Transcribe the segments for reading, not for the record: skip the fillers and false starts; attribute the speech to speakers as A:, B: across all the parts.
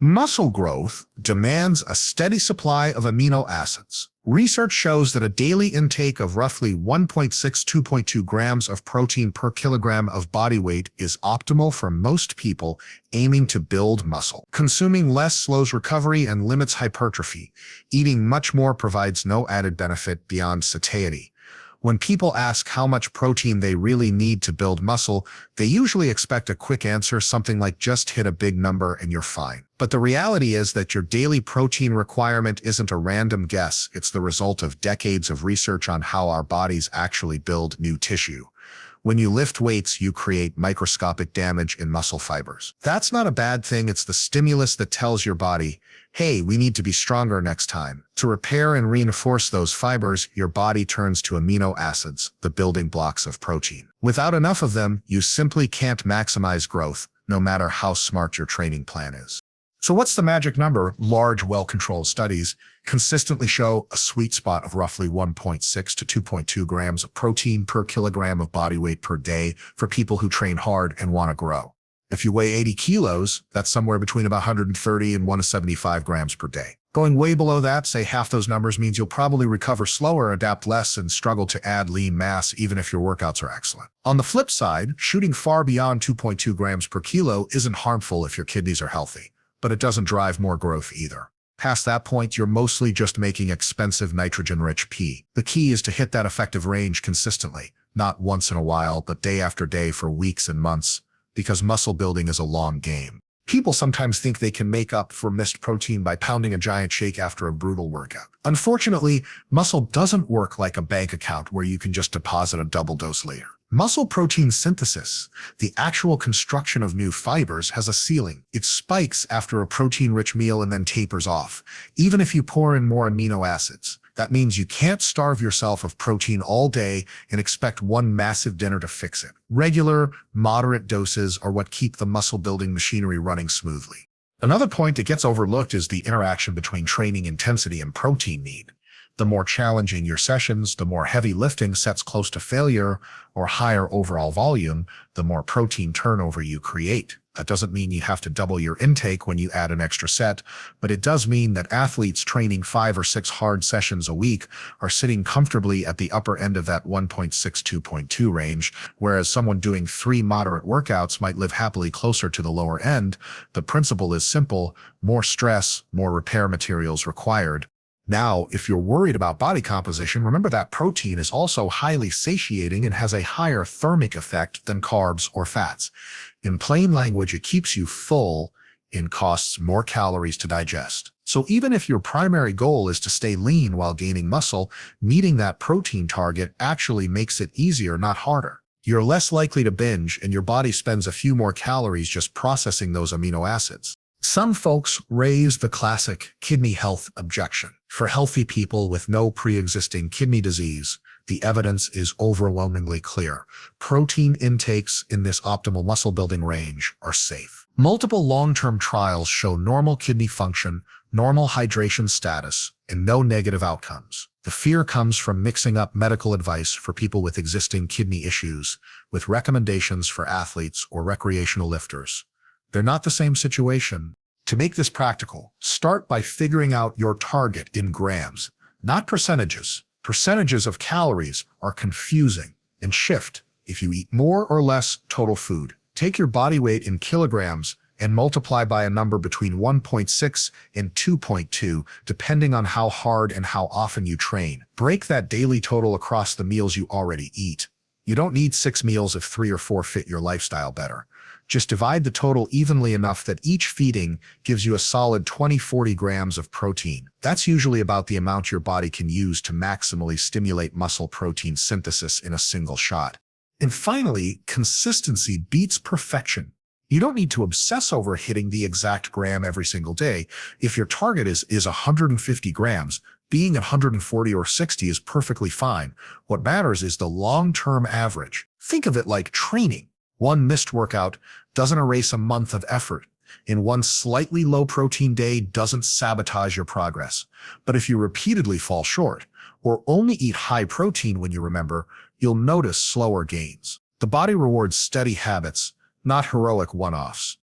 A: Muscle growth demands a steady supply of amino acids. Research shows that a daily intake of roughly 1.6–2.2 grams of protein per kilogram of body weight is optimal for most people aiming to build muscle. Consuming less slows recovery and limits hypertrophy. Eating much more provides no added benefit beyond satiety. When people ask how much protein they really need to build muscle, they usually expect a quick answer, something like just hit a big number and you're fine. But the reality is that your daily protein requirement isn't a random guess. It's the result of decades of research on how our bodies actually build new tissue. When you lift weights, you create microscopic damage in muscle fibers. That's not a bad thing. It's the stimulus that tells your body, hey, we need to be stronger next time. To repair and reinforce those fibers, your body turns to amino acids, the building blocks of protein. Without enough of them, you simply can't maximize growth, no matter how smart your training plan is. So what's the magic number? Large, well-controlled studies consistently show a sweet spot of roughly 1.6–2.2 grams of protein per kilogram of body weight per day for people who train hard and want to grow. If you weigh 80 kilos, that's somewhere between about 130 and 175 grams per day. Going way below that, say half those numbers, means you'll probably recover slower, adapt less, and struggle to add lean mass even if your workouts are excellent. On the flip side, shooting far beyond 2.2 grams per kilo isn't harmful if your kidneys are healthy, but it doesn't drive more growth either. Past that point, you're mostly just making expensive nitrogen-rich pee. The key is to hit that effective range consistently, not once in a while, but day after day for weeks and months, because muscle building is a long game. People sometimes think they can make up for missed protein by pounding a giant shake after a brutal workout. Unfortunately, muscle doesn't work like a bank account where you can just deposit a double dose later. Muscle protein synthesis, the actual construction of new fibers, has a ceiling. It spikes after a protein-rich meal and then tapers off, even if you pour in more amino acids. That means you can't starve yourself of protein all day and expect one massive dinner to fix it. Regular, moderate doses are what keep the muscle-building machinery running smoothly. Another point that gets overlooked is the interaction between training intensity and protein need. The more challenging your sessions, the more heavy lifting sets close to failure or higher overall volume, the more protein turnover you create. That doesn't mean you have to double your intake when you add an extra set, but it does mean that athletes training 5 or 6 hard sessions a week are sitting comfortably at the upper end of that 1.6–2.2 range, whereas someone doing 3 moderate workouts might live happily closer to the lower end. The principle is simple: more stress, more repair materials required. Now, if you're worried about body composition, remember that protein is also highly satiating and has a higher thermic effect than carbs or fats. In plain language, it keeps you full and costs more calories to digest. So even if your primary goal is to stay lean while gaining muscle, meeting that protein target actually makes it easier, not harder. You're less likely to binge, and your body spends a few more calories just processing those amino acids. Some folks raise the classic kidney health objection. For healthy people with no pre-existing kidney disease, the evidence is overwhelmingly clear. Protein intakes in this optimal muscle building range are safe. Multiple long-term trials show normal kidney function, normal hydration status, and no negative outcomes. The fear comes from mixing up medical advice for people with existing kidney issues with recommendations for athletes or recreational lifters. They're not the same situation. To make this practical, start by figuring out your target in grams, not percentages. Percentages of calories are confusing and shift if you eat more or less total food. Take your body weight in kilograms and multiply by a number between 1.6 and 2.2, depending on how hard and how often you train. Break that daily total across the meals you already eat. You don't need 6 meals if 3 or 4 fit your lifestyle better. Just divide the total evenly enough that each feeding gives you a solid 20–40 grams of protein. That's usually about the amount your body can use to maximally stimulate muscle protein synthesis in a single shot. And finally, consistency beats perfection. You don't need to obsess over hitting the exact gram every single day. If your target is 150 grams, being 140 or 60 is perfectly fine. What matters is the long-term average. Think of it like training. One missed workout doesn't erase a month of effort, and one slightly low-protein day doesn't sabotage your progress. But if you repeatedly fall short, or only eat high protein when you remember, you'll notice slower gains. The body rewards steady habits, not heroic one-offs.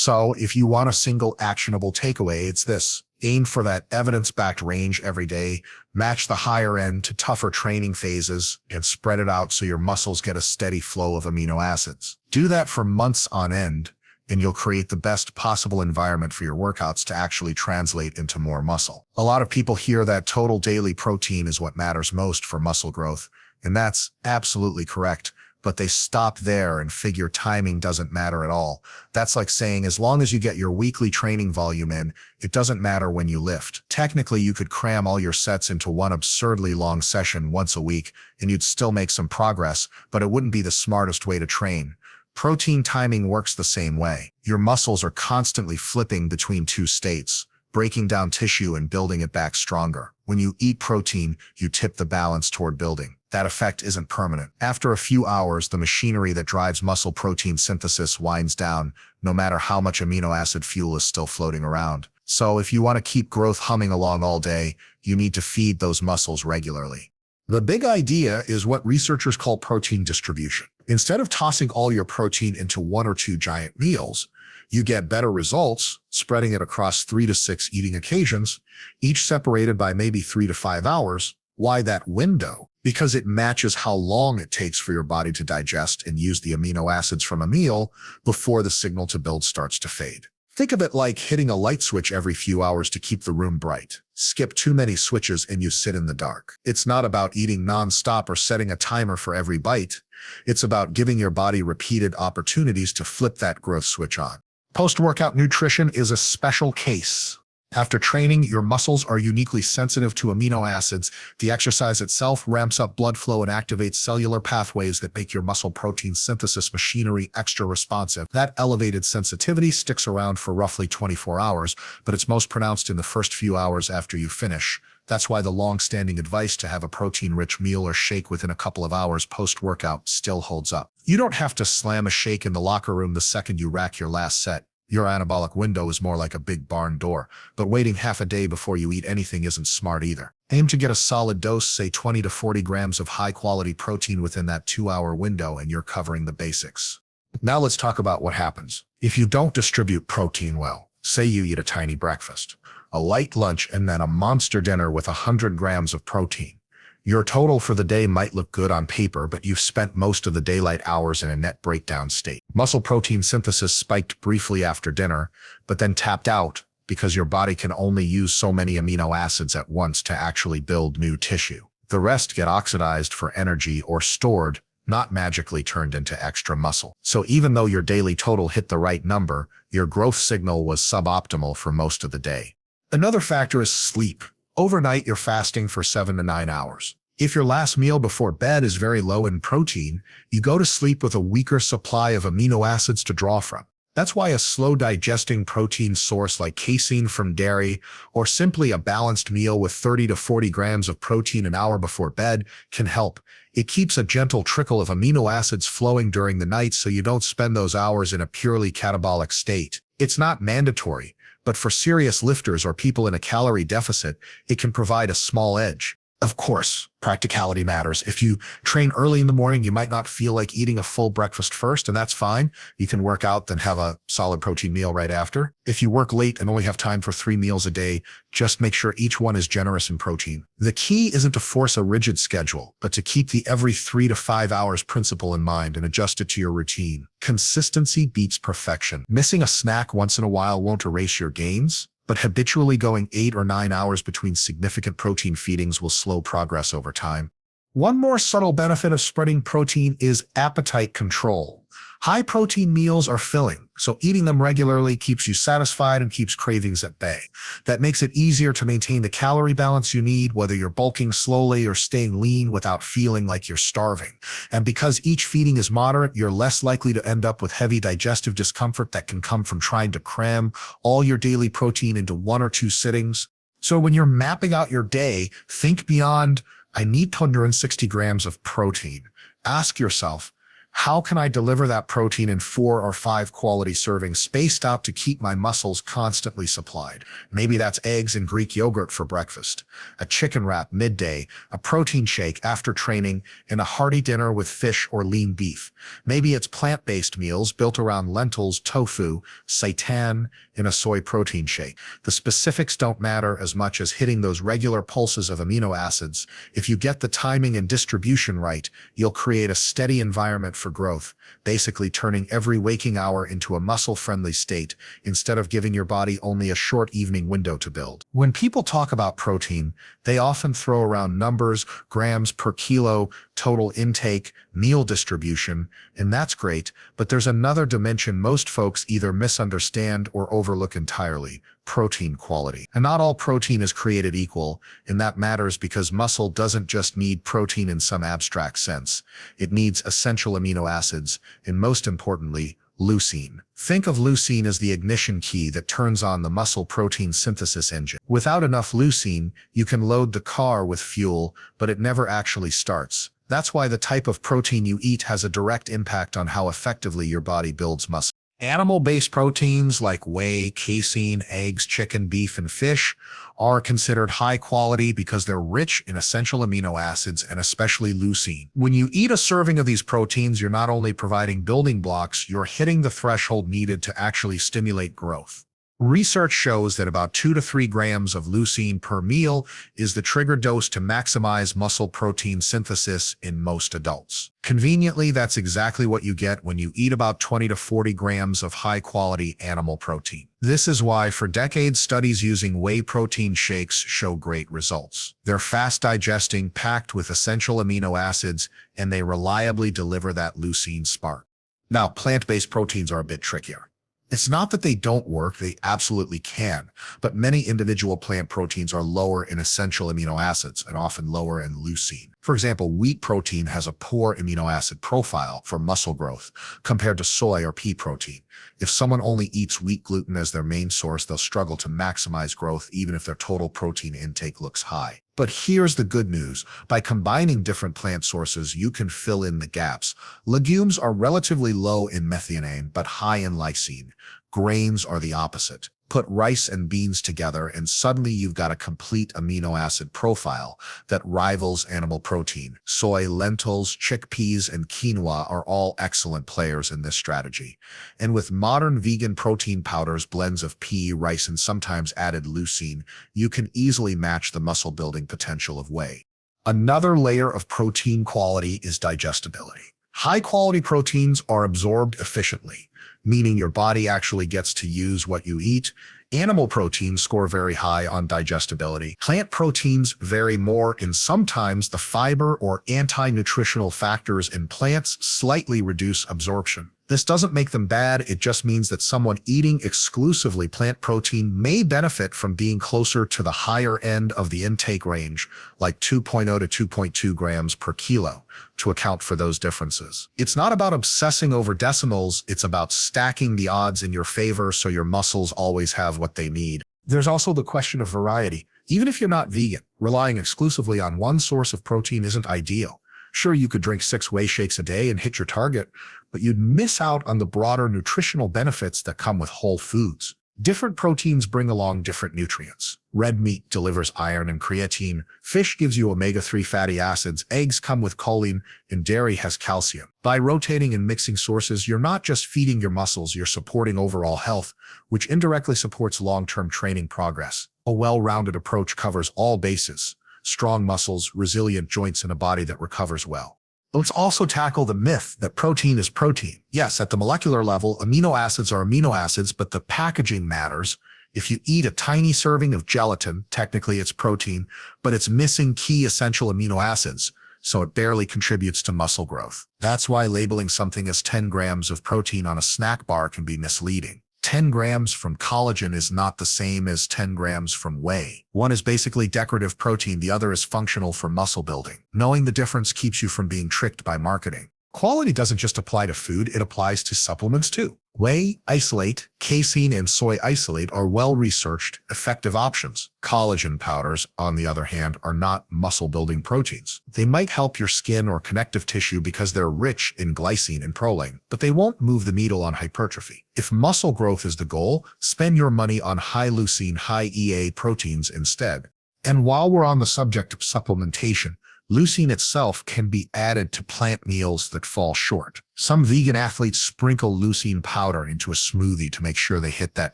A: So if you want a single actionable takeaway, it's this. Aim for that evidence-backed range every day, match the higher end to tougher training phases, and spread it out so your muscles get a steady flow of amino acids. Do that for months on end, and you'll create the best possible environment for your workouts to actually translate into more muscle. A lot of people hear that total daily protein is what matters most for muscle growth, and that's absolutely correct. But they stop there and figure timing doesn't matter at all. That's like saying as long as you get your weekly training volume in, it doesn't matter when you lift. Technically, you could cram all your sets into one absurdly long session once a week, and you'd still make some progress, but it wouldn't be the smartest way to train. Protein timing works the same way. Your muscles are constantly flipping between two states, breaking down tissue and building it back stronger. When you eat protein, you tip the balance toward building. That effect isn't permanent. After a few hours, the machinery that drives muscle protein synthesis winds down, no matter how much amino acid fuel is still floating around. So if you want to keep growth humming along all day, you need to feed those muscles regularly. The big idea is what researchers call protein distribution. Instead of tossing all your protein into one or two giant meals, you get better results spreading it across 3 to 6 eating occasions, each separated by maybe 3 to 5 hours. Why that window? Because it matches how long it takes for your body to digest and use the amino acids from a meal before the signal to build starts to fade. Think of it like hitting a light switch every few hours to keep the room bright. Skip too many switches and you sit in the dark. It's not about eating nonstop or setting a timer for every bite. It's about giving your body repeated opportunities to flip that growth switch on. Post-workout nutrition is a special case. After training, your muscles are uniquely sensitive to amino acids. The exercise itself ramps up blood flow and activates cellular pathways that make your muscle protein synthesis machinery extra responsive. That elevated sensitivity sticks around for roughly 24 hours, but it's most pronounced in the first few hours after you finish. That's why the long-standing advice to have a protein-rich meal or shake within a couple of hours post-workout still holds up. You don't have to slam a shake in the locker room the second you rack your last set. Your anabolic window is more like a big barn door, but waiting half a day before you eat anything isn't smart either. Aim to get a solid dose, say 20 to 40 grams of high-quality protein within that 2-hour window, and you're covering the basics. Now let's talk about what happens if you don't distribute protein well. Say you eat a tiny breakfast, a light lunch, and then a monster dinner with 100 grams of protein. Your total for the day might look good on paper, but you've spent most of the daylight hours in a net breakdown state. Muscle protein synthesis spiked briefly after dinner, but then tapped out because your body can only use so many amino acids at once to actually build new tissue. The rest get oxidized for energy or stored, not magically turned into extra muscle. So even though your daily total hit the right number, your growth signal was suboptimal for most of the day. Another factor is sleep. Overnight, you're fasting for 7 to 9 hours. If your last meal before bed is very low in protein, you go to sleep with a weaker supply of amino acids to draw from. That's why a slow-digesting protein source like casein from dairy, or simply a balanced meal with 30 to 40 grams of protein an hour before bed can help. It keeps a gentle trickle of amino acids flowing during the night so you don't spend those hours in a purely catabolic state. It's not mandatory, but for serious lifters or people in a calorie deficit, it can provide a small edge. Of course, practicality matters. If you train early in the morning, you might not feel like eating a full breakfast first, and that's fine. You can work out, then have a solid protein meal right after. If you work late and only have time for 3 meals a day, just make sure each one is generous in protein. The key isn't to force a rigid schedule, but to keep the every 3 to 5 hours principle in mind and adjust it to your routine. Consistency beats perfection. Missing a snack once in a while won't erase your gains, but habitually going 8 or 9 hours between significant protein feedings will slow progress over time. One more subtle benefit of spreading protein is appetite control. High-protein meals are filling, so eating them regularly keeps you satisfied and keeps cravings at bay. That makes it easier to maintain the calorie balance you need, whether you're bulking slowly or staying lean without feeling like you're starving. And because each feeding is moderate, you're less likely to end up with heavy digestive discomfort that can come from trying to cram all your daily protein into 1 or 2 sittings. So when you're mapping out your day, think beyond, I need 160 grams of protein. Ask yourself, How can I deliver that protein in 4 or 5 quality servings spaced out to keep my muscles constantly supplied? Maybe that's eggs and Greek yogurt for breakfast, a chicken wrap midday, a protein shake after training, and a hearty dinner with fish or lean beef. Maybe it's plant-based meals built around lentils, tofu, seitan, and a soy protein shake. The specifics don't matter as much as hitting those regular pulses of amino acids. If you get the timing and distribution right, you'll create a steady environment for growth, basically turning every waking hour into a muscle-friendly state instead of giving your body only a short evening window to build. When people talk about protein, they often throw around numbers, grams per kilo, total intake, meal distribution, and that's great, but there's another dimension most folks either misunderstand or overlook entirely: protein quality. And not all protein is created equal, and that matters because muscle doesn't just need protein in some abstract sense. It needs essential amino acids, and most importantly, leucine. Think of leucine as the ignition key that turns on the muscle protein synthesis engine. Without enough leucine, you can load the car with fuel, but it never actually starts. That's why the type of protein you eat has a direct impact on how effectively your body builds muscle. Animal-based proteins like whey, casein, eggs, chicken, beef, and fish are considered high quality because they're rich in essential amino acids and especially leucine. When you eat a serving of these proteins, you're not only providing building blocks, you're hitting the threshold needed to actually stimulate growth. Research shows that about 2 to 3 grams of leucine per meal is the trigger dose to maximize muscle protein synthesis in most adults. Conveniently, that's exactly what you get when you eat about 20 to 40 grams of high-quality animal protein. This is why, for decades, studies using whey protein shakes show great results. They're fast-digesting, packed with essential amino acids, and they reliably deliver that leucine spark. Now, plant-based proteins are a bit trickier. It's not that they don't work, they absolutely can, but many individual plant proteins are lower in essential amino acids and often lower in leucine. For example, wheat protein has a poor amino acid profile for muscle growth compared to soy or pea protein. If someone only eats wheat gluten as their main source, they'll struggle to maximize growth even if their total protein intake looks high. But here's the good news. By combining different plant sources, you can fill in the gaps. Legumes are relatively low in methionine, but high in lysine. Grains are the opposite. Put rice and beans together, and suddenly you've got a complete amino acid profile that rivals animal protein. Soy, lentils, chickpeas, and quinoa are all excellent players in this strategy. And with modern vegan protein powders, blends of pea, rice, and sometimes added leucine, you can easily match the muscle-building potential of whey. Another layer of protein quality is digestibility. High-quality proteins are absorbed efficiently, meaning your body actually gets to use what you eat. Animal proteins score very high on digestibility. Plant proteins vary more, and sometimes the fiber or anti-nutritional factors in plants slightly reduce absorption. This doesn't make them bad, it just means that someone eating exclusively plant protein may benefit from being closer to the higher end of the intake range, like 2.0 to 2.2 grams per kilo, to account for those differences. It's not about obsessing over decimals, it's about stacking the odds in your favor so your muscles always have what they need. There's also the question of variety. Even if you're not vegan, relying exclusively on one source of protein isn't ideal. Sure, you could drink 6 whey shakes a day and hit your target, but you'd miss out on the broader nutritional benefits that come with whole foods. Different proteins bring along different nutrients. Red meat delivers iron and creatine, fish gives you omega-3 fatty acids, eggs come with choline, and dairy has calcium. By rotating and mixing sources, you're not just feeding your muscles, you're supporting overall health, which indirectly supports long-term training progress. A well-rounded approach covers all bases: strong muscles, resilient joints, and a body that recovers well. Let's also tackle the myth that protein is protein. Yes, at the molecular level, amino acids are amino acids, but the packaging matters. If you eat a tiny serving of gelatin, technically it's protein, but it's missing key essential amino acids, so it barely contributes to muscle growth. That's why labeling something as 10 grams of protein on a snack bar can be misleading. 10 grams from collagen is not the same as 10 grams from whey. One is basically decorative protein, the other is functional for muscle building. Knowing the difference keeps you from being tricked by marketing. Quality doesn't just apply to food, it applies to supplements too. Whey isolate, casein, and soy isolate are well-researched, effective options. Collagen powders, on the other hand, are not muscle-building proteins. They might help your skin or connective tissue because they're rich in glycine and proline, but they won't move the needle on hypertrophy. If muscle growth is the goal, spend your money on high-leucine, high-EA proteins instead. And while we're on the subject of supplementation, leucine itself can be added to plant meals that fall short. Some vegan athletes sprinkle leucine powder into a smoothie to make sure they hit that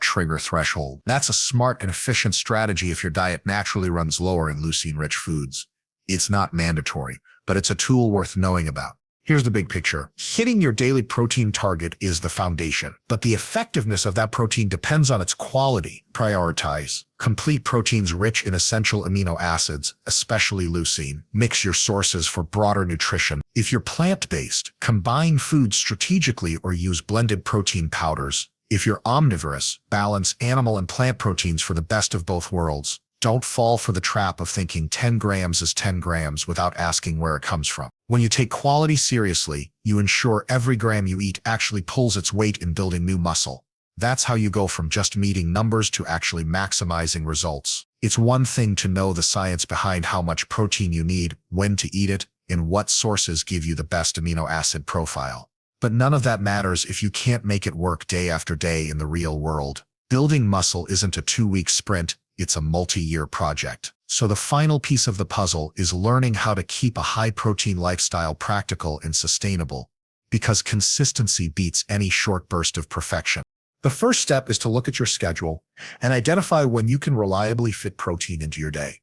A: trigger threshold. That's a smart and efficient strategy if your diet naturally runs lower in leucine-rich foods. It's not mandatory, but it's a tool worth knowing about. Here's the big picture. Hitting your daily protein target is the foundation, but the effectiveness of that protein depends on its quality. Prioritize complete proteins rich in essential amino acids, especially leucine. Mix your sources for broader nutrition. If you're plant-based, combine foods strategically or use blended protein powders. If you're omnivorous, balance animal and plant proteins for the best of both worlds. Don't fall for the trap of thinking 10 grams is 10 grams without asking where it comes from. When you take quality seriously, you ensure every gram you eat actually pulls its weight in building new muscle. That's how you go from just meeting numbers to actually maximizing results. It's one thing to know the science behind how much protein you need, when to eat it, and what sources give you the best amino acid profile. But none of that matters if you can't make it work day after day in the real world. Building muscle isn't a 2-week sprint. It's a multi-year project. So the final piece of the puzzle is learning how to keep a high-protein lifestyle practical and sustainable, because consistency beats any short burst of perfection. The first step is to look at your schedule and identify when you can reliably fit protein into your day.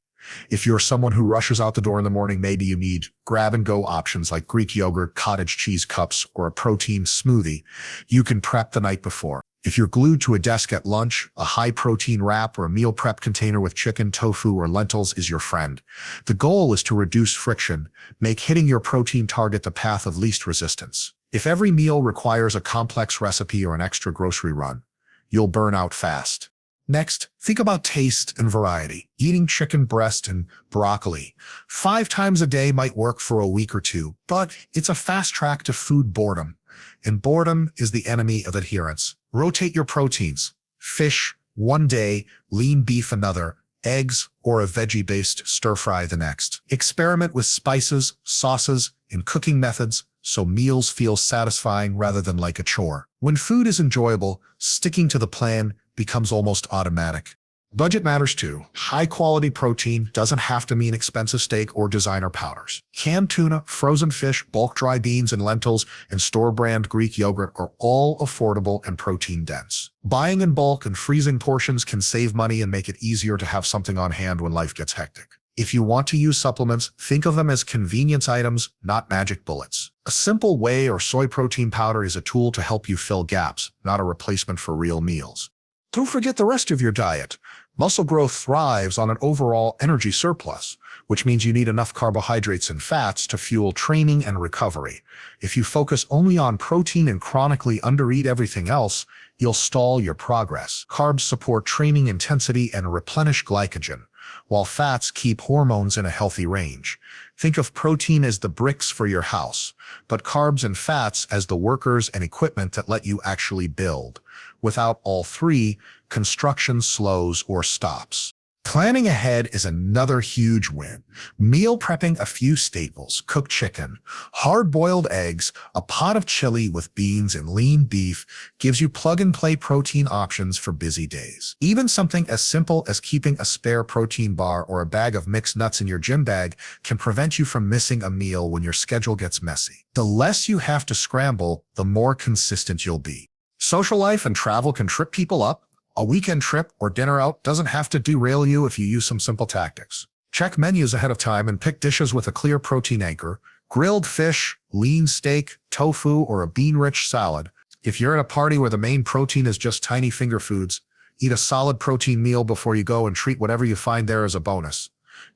A: If you're someone who rushes out the door in the morning, maybe you need grab-and-go options like Greek yogurt, cottage cheese cups, or a protein smoothie you can prep the night before. If you're glued to a desk at lunch, a high-protein wrap or a meal prep container with chicken, tofu, or lentils is your friend. The goal is to reduce friction, make hitting your protein target the path of least resistance. If every meal requires a complex recipe or an extra grocery run, you'll burn out fast. Next, think about taste and variety. Eating chicken breast and broccoli 5 times a day might work for a week or two, but it's a fast track to food boredom. And boredom is the enemy of adherence. Rotate your proteins. Fish one day, lean beef another, eggs or a veggie-based stir-fry the next. Experiment with spices, sauces, and cooking methods so meals feel satisfying rather than like a chore. When food is enjoyable, sticking to the plan becomes almost automatic. Budget matters too. High-quality protein doesn't have to mean expensive steak or designer powders. Canned tuna, frozen fish, bulk dry beans and lentils, and store-brand Greek yogurt are all affordable and protein-dense. Buying in bulk and freezing portions can save money and make it easier to have something on hand when life gets hectic. If you want to use supplements, think of them as convenience items, not magic bullets. A simple whey or soy protein powder is a tool to help you fill gaps, not a replacement for real meals. Don't forget the rest of your diet. Muscle growth thrives on an overall energy surplus, which means you need enough carbohydrates and fats to fuel training and recovery. If you focus only on protein and chronically undereat everything else, you'll stall your progress. Carbs support training intensity and replenish glycogen, while fats keep hormones in a healthy range. Think of protein as the bricks for your house, but carbs and fats as the workers and equipment that let you actually build. Without all three, construction slows or stops. Planning ahead is another huge win. Meal prepping a few staples, cooked chicken, hard-boiled eggs, a pot of chili with beans and lean beef gives you plug-and-play protein options for busy days. Even something as simple as keeping a spare protein bar or a bag of mixed nuts in your gym bag can prevent you from missing a meal when your schedule gets messy. The less you have to scramble, the more consistent you'll be. Social life and travel can trip people up. A weekend trip or dinner out doesn't have to derail you if you use some simple tactics. Check menus ahead of time and pick dishes with a clear protein anchor: grilled fish, lean steak, tofu, or a bean-rich salad. If you're at a party where the main protein is just tiny finger foods, eat a solid protein meal before you go and treat whatever you find there as a bonus,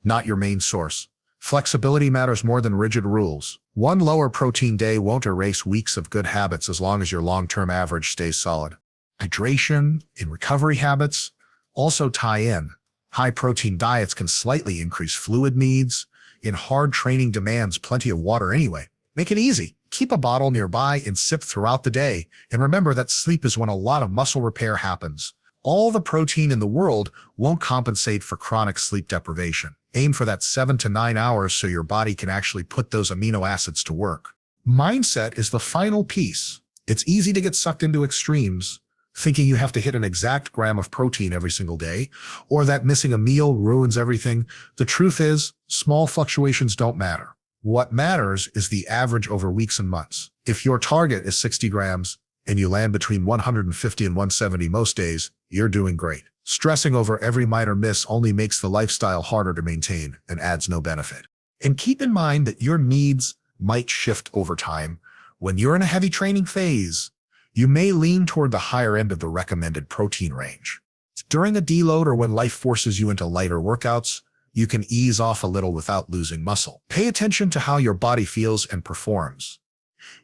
A: not your main source. Flexibility matters more than rigid rules. One lower protein day won't erase weeks of good habits as long as your long-term average stays solid. Hydration and recovery habits also tie in. High-protein diets can slightly increase fluid needs. In hard training demands plenty of water anyway. Make it easy. Keep a bottle nearby and sip throughout the day. And remember that sleep is when a lot of muscle repair happens. All the protein in the world won't compensate for chronic sleep deprivation. Aim for that 7 to 9 hours so your body can actually put those amino acids to work. Mindset is the final piece. It's easy to get sucked into extremes, thinking you have to hit an exact gram of protein every single day, or that missing a meal ruins everything. The truth is, small fluctuations don't matter. What matters is the average over weeks and months. If your target is 60 grams and you land between 150 and 170 most days, you're doing great. Stressing over every minor miss only makes the lifestyle harder to maintain and adds no benefit. And keep in mind that your needs might shift over time. When you're in a heavy training phase, you may lean toward the higher end of the recommended protein range. During a deload or when life forces you into lighter workouts, you can ease off a little without losing muscle. Pay attention to how your body feels and performs.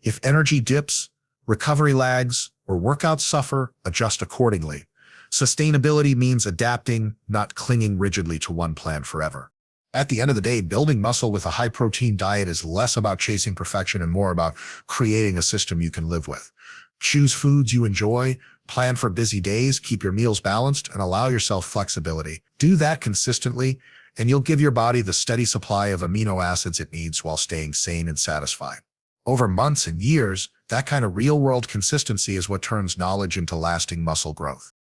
A: If energy dips, recovery lags, or workouts suffer, adjust accordingly. Sustainability means adapting, not clinging rigidly to one plan forever. At the end of the day, building muscle with a high-protein diet is less about chasing perfection and more about creating a system you can live with. Choose foods you enjoy, plan for busy days, keep your meals balanced, and allow yourself flexibility. Do that consistently, and you'll give your body the steady supply of amino acids it needs while staying sane and satisfied. Over months and years, that kind of real-world consistency is what turns knowledge into lasting muscle growth.